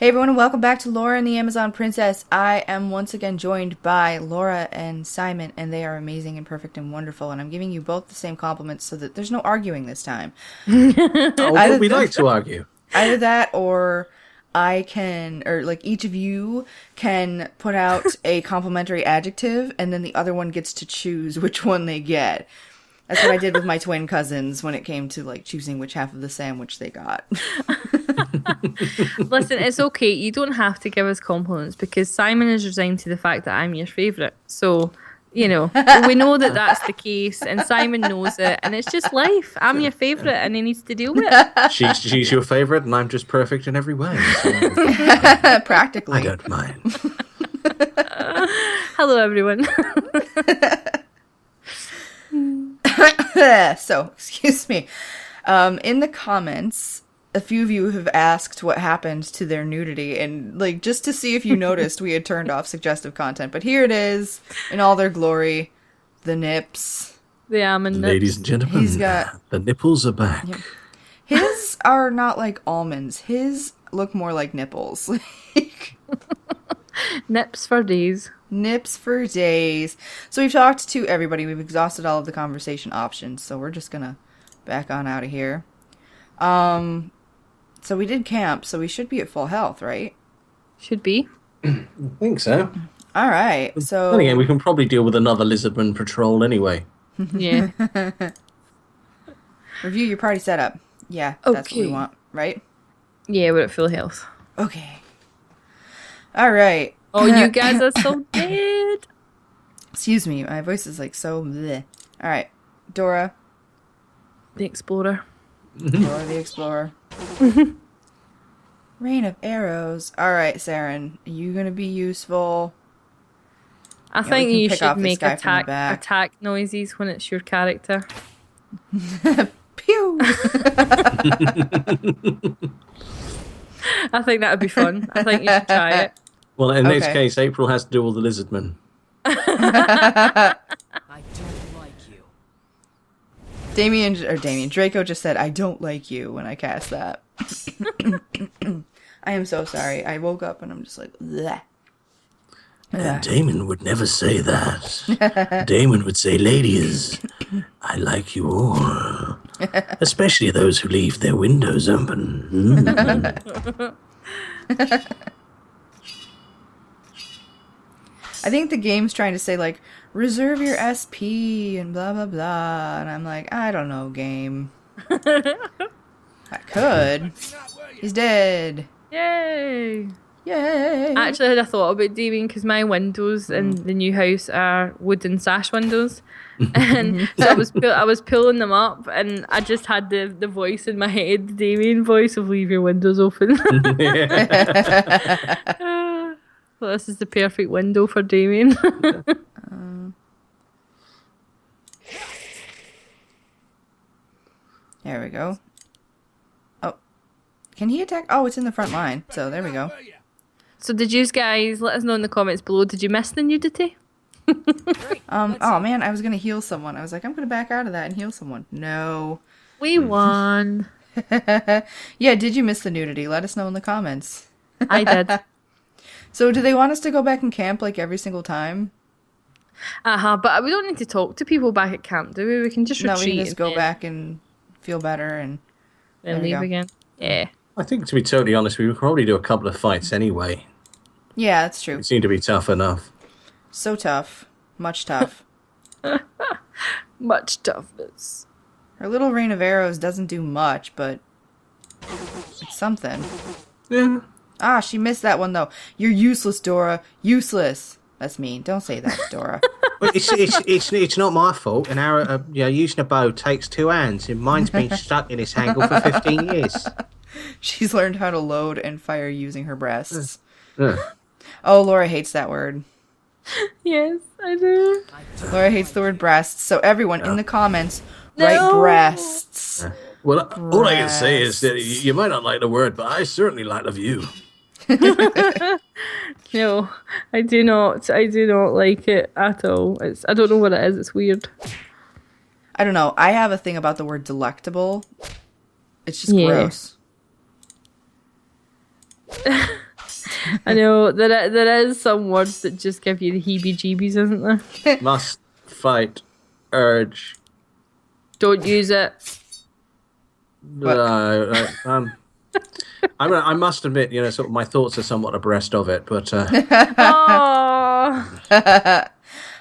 Hey everyone, and welcome back to Loren, the Amazon Princess. I am once again joined by Laura and Simon, and they are amazing and perfect and wonderful, and I'm giving you both the same compliments so that there's no arguing this time. Oh, we like to argue. Either that, or I can, or like each of you can put out a complimentary adjective, and then the other one gets to choose which one they get. That's what I did with my twin cousins when it came to like choosing which half of the sandwich they got. Listen, it's okay. You don't have to give us compliments because Simon is resigned to the fact that I'm your favourite. So, we know that that's the case, and Simon knows it, and it's just life. I'm your favourite, and he needs to deal with it. She's your favourite, and I'm just perfect in every way. So Practically. I don't mind. Hello, everyone. So, excuse me. In the comments, a few of you have asked what happened to their nudity, and like just to see if you noticed, we had turned off suggestive content. But here it is in all their glory, the nips. The almond nips. Ladies and gentlemen, the nipples are back. Yep. His are not like almonds. His look more like nipples. Nips for days. Nips for days. So we've talked to everybody. We've exhausted all of the conversation options. So we're just gonna back on out of here. So we did camp, so we should be at full health, right? Should be. I think so. All right. So Then again, we can probably deal with another Lizardman patrol anyway. Yeah. Review your party setup. Yeah, that's what we Okay. want, right? Yeah, we're at full health. Okay. All right. Oh, you guys are so dead. Excuse me, my voice is like so bleh. All right. Dora. The Explorer. Dora the Explorer. Rain of arrows. All right, Saren. Are you going to be useful? I we think can you pick off should this make guy from the back. attack noises when it's your character. Pew! I think that would be fun. I think you should try it. Well, in this Okay. case, April has to do all the Lizardmen. I don't like you. Draco just said, I don't like you when I cast that. I am so sorry. I woke up and I'm just like, bleh. And Damon would never say that. Damon would say, ladies, I like you all. Especially those who leave their windows open. I think the game's trying to say, like, reserve your SP and blah, blah, blah. And I'm like, I don't know, game. I could. He's dead. Yay! Yay. Actually, I had a thought about Damien because my windows in the new house are wooden sash windows, and so I was pulling them up, and I just had the voice in my head, the Damien voice of "Leave your windows open." Well, this is the perfect window for Damien. There we go. Oh. Can he attack? Oh, it's in the front line. So there we go. So, did you guys let us know in the comments below? Did you miss the nudity? Oh man, I was gonna heal someone. I was like, I'm gonna back out of that and heal someone. No. We won. Yeah, did you miss the nudity? Let us know in the comments. I did. So do they want us to go back and camp like every single time? But we don't need to talk to people back at camp, do we? We can just No, retreat we can just and go then- back and feel better and then there we leave go. again. Yeah. I think, to be totally honest, we could probably do a couple of fights anyway. yeah, that's true. It seemed to be tough enough. So tough. Much tough. Much toughness. Her little rain of arrows doesn't do much, but it's something. Yeah. Ah, she missed that one though. You're useless, Dora. Useless. That's mean. Don't say that, Dora. Well, it's not my fault. An arrow, using a bow takes two hands, and mine's been stuck in this angle for 15 years. She's learned how to load and fire using her breasts. Yeah. Oh, Laura hates that word. Yes, I do. Laura hates the word breasts. So everyone in the comments, No. write breasts. Well, all I can say is that you might not like the word, but I certainly like the view. No, I do not. I do not like it at all. I don't know what it is. It's weird. I don't know. I have a thing about the word delectable. It's just Yeah. gross. I know there is some words that just give you the heebie-jeebies, isn't there? Must, fight, urge. Don't use it. I must admit, sort of my thoughts are somewhat abreast of it, but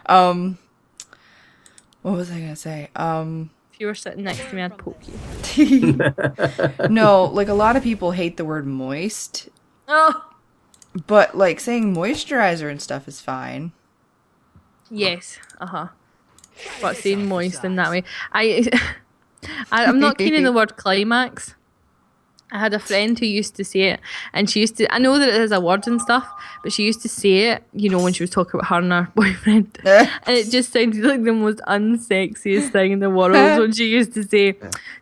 Oh. What was I gonna say? If you were sitting next to me, I'd poke you. No, like a lot of people hate the word moist, Oh. but like saying moisturizer and stuff is fine. Yes. But saying moist in that way. I'm not keen on the word climax. I had a friend who used to say it, and she used to, I know that it is a word and stuff, but she used to say it, when she was talking about her and her boyfriend. And it just sounded like the most unsexiest thing in the world when she used to say,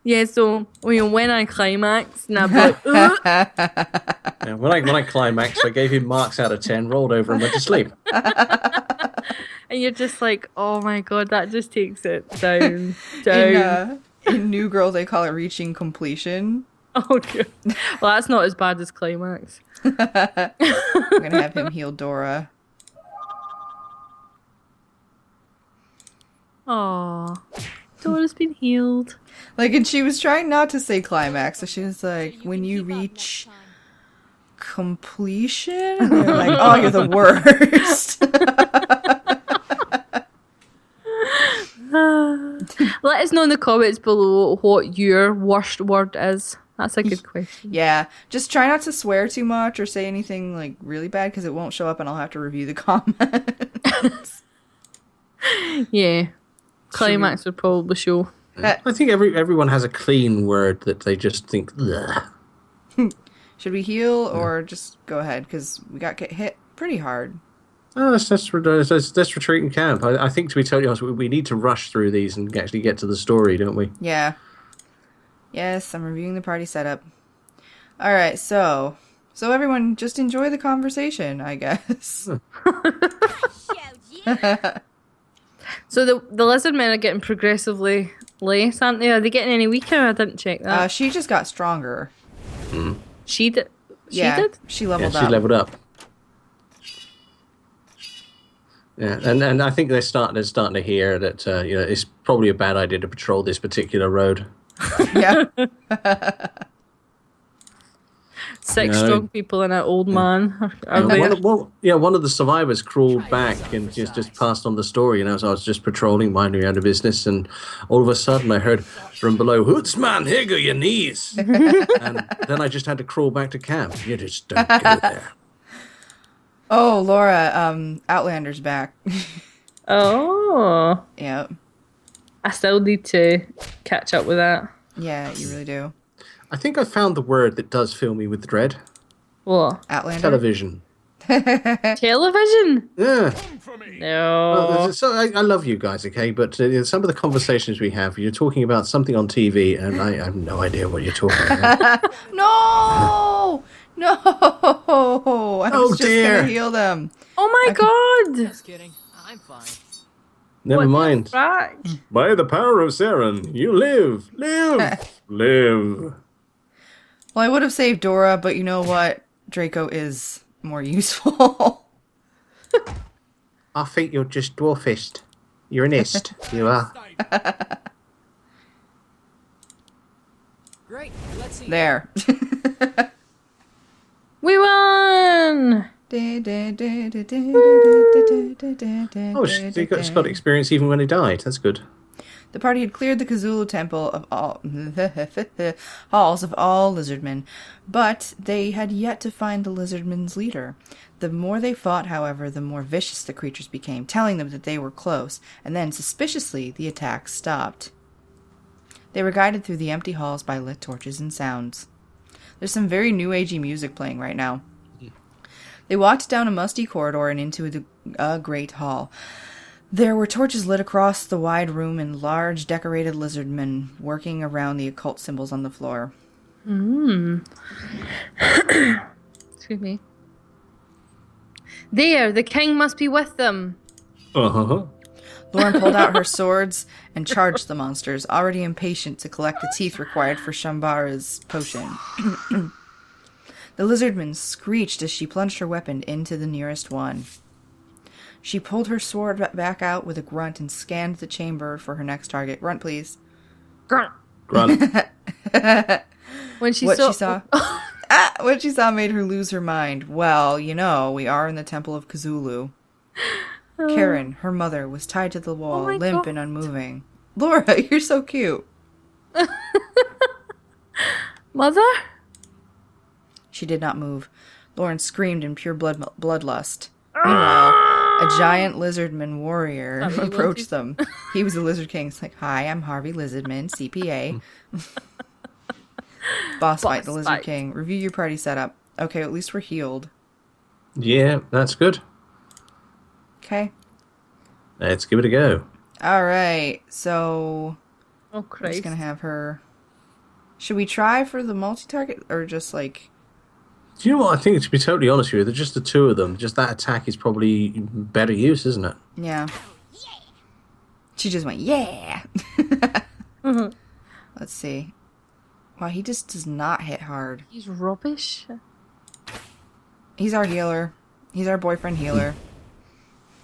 yeah, so when I climax, and I'd be like, ugh. yeah, when I climaxed, I gave him marks out of 10, rolled over and went to sleep. And you're just like, oh my god, that just takes it down. In New Girl, they call it reaching completion. Oh, good. Well, that's not as bad as climax. I'm gonna have him heal Dora. Aw. Dora's been healed. Like, and she was trying not to say climax, so she was like, when you reach completion? And they're like, oh, you're the worst. Let us know in the comments below what your worst word is. That's a good question. Yeah, just try not to swear too much or say anything like really bad because it won't show up and I'll have to review the comments. Yeah. Climax would probably show. I think everyone has a clean word that they just think, ugh. Should we heal or just go ahead? Because we got hit pretty hard. Oh, let's retreat in camp. I think, to be totally honest, we need to rush through these and actually get to the story, don't we? Yeah. Yes, I'm reviewing the party setup. All right, so everyone just enjoy the conversation, I guess. So the Lizardmen are getting progressively less, aren't they? Are they getting any weaker? I didn't check that. She just got stronger. She did? She Yeah, did? she leveled She up. leveled up. Yeah, and I think they're starting to hear that it's probably a bad idea to patrol this particular road. Yeah. Six strong people and an old man are there. One of the survivors crawled back and just passed on the story. So I was just patrolling, minding my own business, and all of a sudden I heard from below, "Hoots, man, here go your knees." And then I just had to crawl back to camp. You just don't go there. Oh, Laura, Outlander's back. Oh. Yep. I still need to catch up with that. Yeah, you really do. I think I found the word that does fill me with dread. What? Outlander? Television. Television? Yeah. No. So I love you guys, okay? But some of the conversations we have, you're talking about something on TV, and I have no idea what you're talking about. No! No! I was just dear. gonna heal them. Oh my god! Just kidding. I'm fine. Never mind. Frack? By the power of Saren, you live, live. Well, I would have saved Dora, but you know what? Draco is more useful. I think you're just dwarfist. You're an ist. You are. Great. Let's see. There. We won! Oh, she's got experience even when he died. That's good. The party had cleared the Kazulu temple of all halls of all lizardmen, but they had yet to find the lizardmen's leader. The more they fought, however, the more vicious the creatures became, telling them that they were close, and then, suspiciously, the attacks stopped. They were guided through the empty halls by lit torches and sounds. There's some very new agey music playing right now. They walked down a musty corridor and into a great hall. There were torches lit across the wide room and large decorated lizardmen working around the occult symbols on the floor. Excuse me. There, the king must be with them. Uh-huh. Loren pulled out her swords and charged the monsters, already impatient to collect the teeth required for Shambhara's potion. The lizardman screeched as she plunged her weapon into the nearest one. She pulled her sword back out with a grunt and scanned the chamber for her next target. Grunt, please. Grunt. Grunt. When she What saw, she saw... what she saw made her lose her mind. Well, you know, we are in the Temple of Cthulhu. Karen, her mother, was tied to the wall, my limp God. and unmoving. Laura, you're so cute. Mother? She did not move. Loren screamed in pure bloodlust. Meanwhile, a giant lizardman warrior That what you approached wanted? them. He was the Lizard King. It's like, hi, I'm Harvey Lizardman, CPA. Boss fight, the Lizard fight. King. Review your party setup. Okay, at least we're healed. Yeah, that's good. Okay. Let's give it a go. Alright, so... Oh, I'm just Christ. gonna have her... Should we try for the multi-target, or just like... Do you know what? I think, to be totally honest with you, they're just the two of them. Just that attack is probably better use, isn't it? Yeah. She just went, yeah! Let's see. Wow, he just does not hit hard. He's rubbish. He's our healer. He's our boyfriend healer.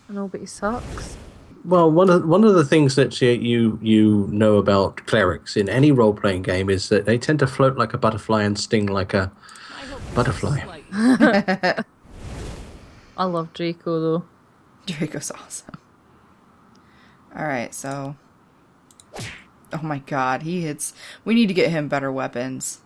I know, but he sucks. Well, one of the things that you know about clerics in any role playing game is that they tend to float like a butterfly and sting like a butterfly. I love Draco though. Draco's awesome. Alright, so... Oh my god, he hits... We need to get him better weapons.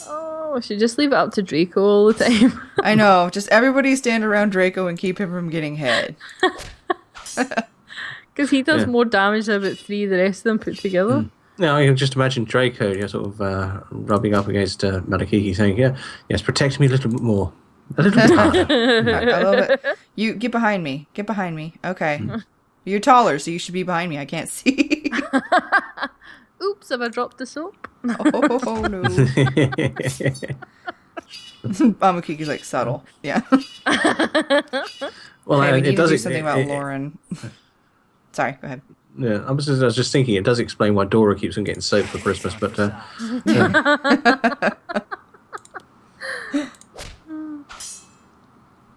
Oh, I should just leave it up to Draco all the time. I know, just everybody stand around Draco and keep him from getting hit. Because he does Yeah. more damage than about 3 of the rest of them put together. Now, I can just imagine Draco sort of rubbing up against Malakiki saying, yes, protect me a little bit more. A little bit harder. I love it. You, get behind me. Get behind me. Okay. You're taller, so you should be behind me. I can't see. Oops, have I dropped the soap? Oh, no. Amakiki's like subtle. Yeah. Well, Okay, we need it to does do it- something it- about it- Loren. Sorry, go ahead. Yeah, I was just thinking it does explain why Dora keeps on getting soap for Christmas, but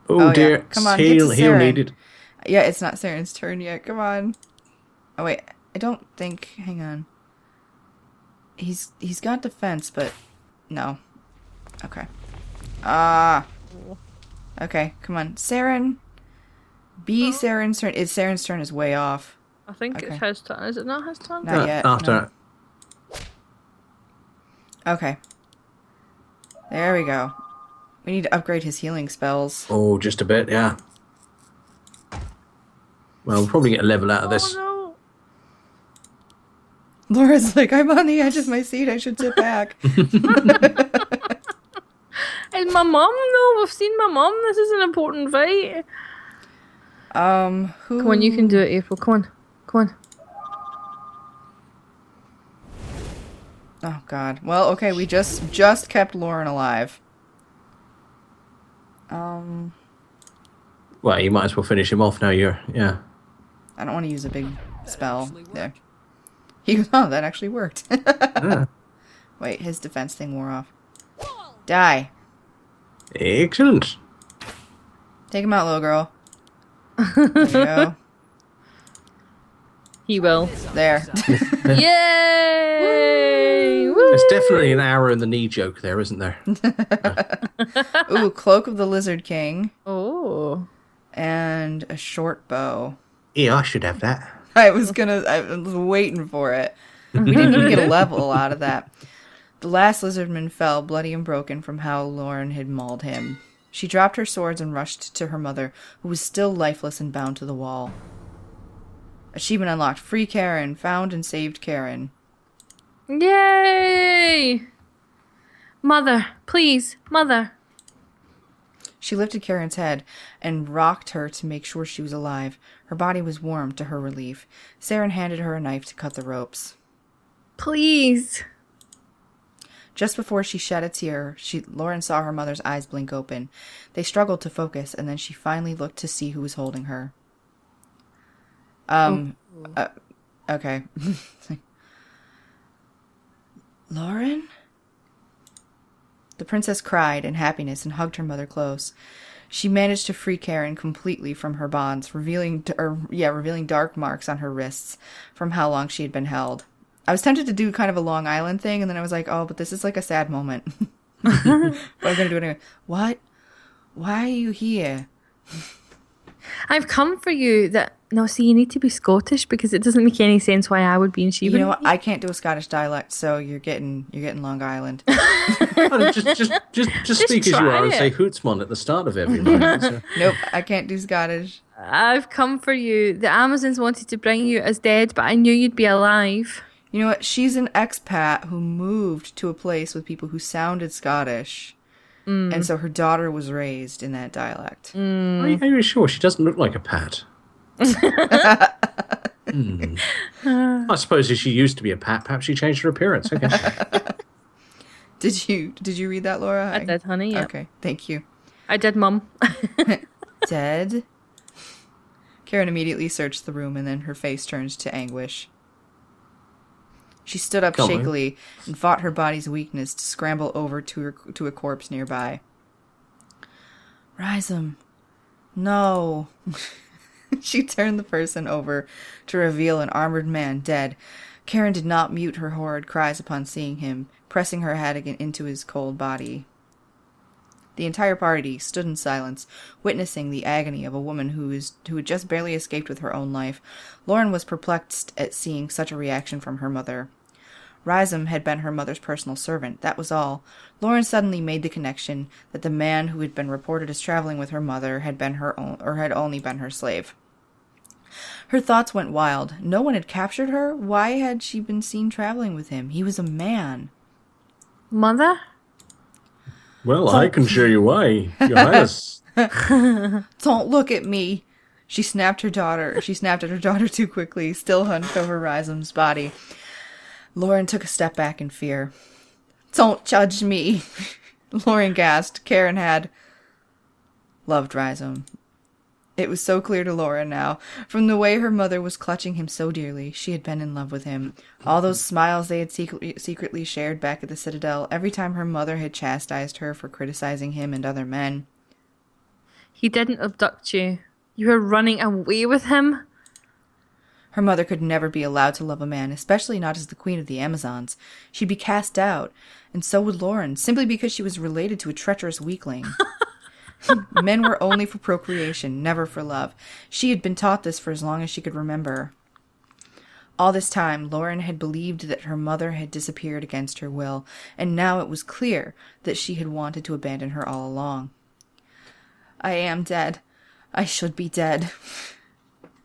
Oh, yeah. dear, Come on, get he'll to Saren. need it. Yeah, it's not Saren's turn yet. Come on. Oh wait, I don't think. Hang on. He's got defense, but no. Okay. Okay, come on, Saren. Saren's turn. Saren's turn is way off. I think Okay. it's his turn. Is it not his turn? Not yet. After no. Okay. There we go. We need to upgrade his healing spells. Oh, just a bit, yeah. Well, we'll probably get a level out of this. Oh Laura's like, I'm on the edge of my seat. I should sit back. no! Is my mum though? We've seen my mum. This is an important fight. Who? Come on, you can do it, April. Come on. Come on. Oh God. Well, okay. We just kept Loren alive. Well, you might as well finish him off now. Yeah. I don't want to use a big spell there. He goes, oh, that actually worked. Yeah. Wait, his defense thing wore off. Die. Excellent. Take him out, little girl. There you go. He will. There. Yay! Woo! There's definitely an arrow in the knee joke there, isn't there? Ooh, Cloak of the Lizard King. Oh. And a short bow. Yeah, I should have that. I was waiting for it. We didn't even get a level out of that. The last lizardman fell, bloody and broken from how Loren had mauled him. She dropped her swords and rushed to her mother, who was still lifeless and bound to the wall. Achievement unlocked. Free Karen. Found and saved Karen. Yay! Mother, please, mother. She lifted Karen's head and rocked her to make sure she was alive. Her body was warm to her relief. Saren handed her a knife to cut the ropes. Please. Just before she shed a tear, Loren saw her mother's eyes blink open. They struggled to focus, and then she finally looked to see who was holding her. Okay. Loren? The princess cried in happiness and hugged her mother close. She managed to free Karen completely from her bonds, revealing dark marks on her wrists from how long she had been held. I was tempted to do kind of a Long Island thing, and then I was like, oh, but this is like a sad moment. But I'm going to do it anyway. What? Why are you here? I've come for you. No, see, you need to be Scottish because it doesn't make any sense why I would be in Sheba. You know what? I can't do a Scottish dialect, so you're getting Long Island. Just speak as you are and say Hootsman at the start of every line. So. Nope, I can't do Scottish. I've come for you. The Amazons wanted to bring you as dead, but I knew you'd be alive. You know what? She's an expat who moved to a place with people who sounded Scottish. And so her daughter was raised in that dialect. Are you sure? She doesn't look like a Pat. I suppose if she used to be a Pat, perhaps she changed her appearance. Okay. Did you read that, Laura? I did, honey, yeah. Okay, thank you. I did, Mum. Dead? Karen immediately searched the room and then her face turned to anguish. She stood up shakily and fought her body's weakness to scramble over to a corpse nearby. Rhizome. No. She turned the person over to reveal an armored man dead. Karen did not mute her horrid cries upon seeing him, pressing her head again into his cold body. The entire party stood in silence, witnessing the agony of a woman who had just barely escaped with her own life. Loren was perplexed at seeing such a reaction from her mother. Rhizome had been her mother's personal servant, that was all. Loren suddenly made the connection that the man who had been reported as traveling with her mother had been her own, or had only been her slave. Her thoughts went wild. No one had captured her? Why had she been seen traveling with him? He was a man. Mother? Well, I can show you why, Your Highness. Don't look at me. She snapped at her daughter too quickly, still hunched over Rhizome's body. Loren took a step back in fear. Don't judge me. Loren gasped. Karen had loved Rhizome. It was so clear to Loren now. From the way her mother was clutching him so dearly, she had been in love with him. All those smiles they had secretly shared back at the Citadel, every time her mother had chastised her for criticizing him and other men. He didn't abduct you. You were running away with him? Her mother could never be allowed to love a man, especially not as the queen of the Amazons. She'd be cast out, and so would Loren, simply because she was related to a treacherous weakling. Men were only for procreation, never for love. She had been taught this for as long as she could remember. All this time, Loren had believed that her mother had disappeared against her will, and now it was clear that she had wanted to abandon her all along. I am dead. I should be dead.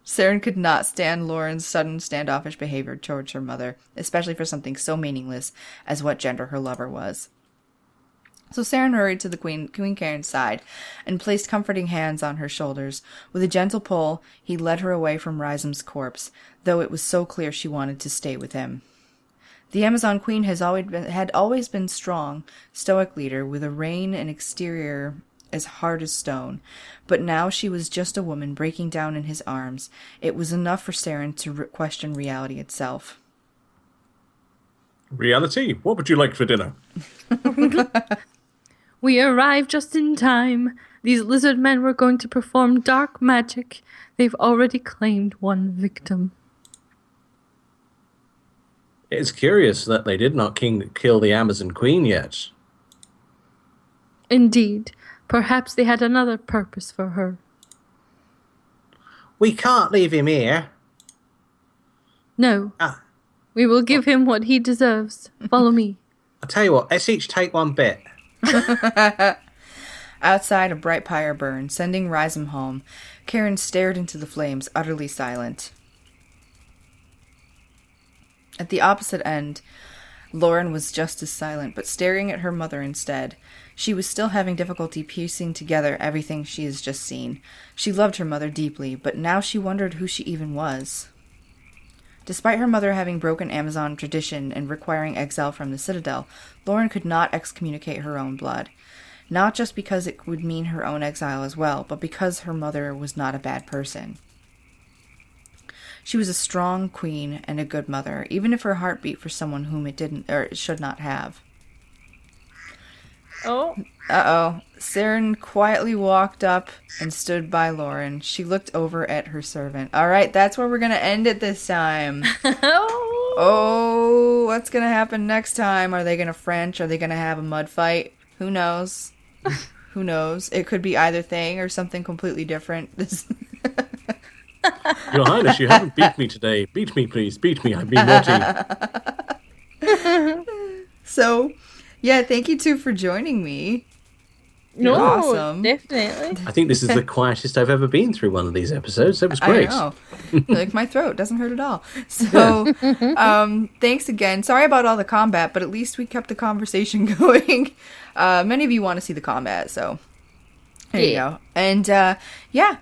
Saren could not stand Loren's sudden standoffish behavior towards her mother, especially for something so meaningless as what gender her lover was. So Saren hurried to the Queen Karen's side and placed comforting hands on her shoulders. With a gentle pull, he led her away from Rhizome's corpse, though it was so clear she wanted to stay with him. The Amazon Queen had always been strong, stoic leader with a reign and exterior as hard as stone, but now she was just a woman breaking down in his arms. It was enough for Saren to question reality itself. Reality? What would you like for dinner? We arrived just in time. These lizard men were going to perform dark magic. They've already claimed one victim. It's curious that they did not kill the Amazon Queen yet. Indeed. Perhaps they had another purpose for her. We can't leave him here. No. We will give him what he deserves. Follow me. I'll tell you what, let's each take one bit. Outside, a bright pyre burned, sending Rhizome home. Karen stared into the flames, utterly silent. At the opposite end, Loren was just as silent, but staring at her mother instead. She was still having difficulty piecing together everything she has just seen. She loved her mother deeply, but now she wondered who she even was. Despite her mother having broken Amazon tradition and requiring exile from the Citadel, Loren could not excommunicate her own blood. Not just because it would mean her own exile as well, but because her mother was not a bad person. She was a strong queen and a good mother, even if her heart beat for someone whom it didn't or it should not have. Oh, Uh-oh. Saren quietly walked up and stood by Loren. She looked over at her servant. All right, that's where we're going to end it this time. Oh, what's going to happen next time? Are they going to French? Are they going to have a mud fight? Who knows? Who knows? It could be either thing or something completely different. Your Highness, you haven't beat me today. Beat me, please. Beat me. I've been naughty. So, yeah, thank you two for joining me. no, awesome. definitely. I think this is the quietest I've ever been through one of these episodes. That was great. I know. Like, my throat doesn't hurt at all. So, thanks again. Sorry about all the combat, but at least we kept the conversation going. Many of you want to see the combat, so there you go. And, yeah.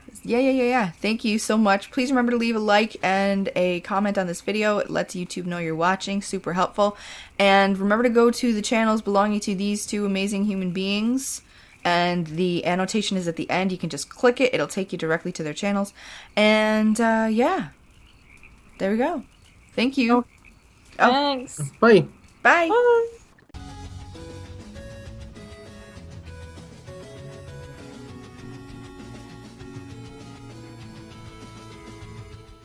Thank you so much. Please remember to leave a like and a comment on this video. It lets YouTube know you're watching. Super helpful. And remember to go to the channels belonging to these two amazing human beings. And the annotation is at the end. You can just click it. It'll take you directly to their channels. And, yeah. There we go. Thank you. Thanks. Bye. Bye. Bye.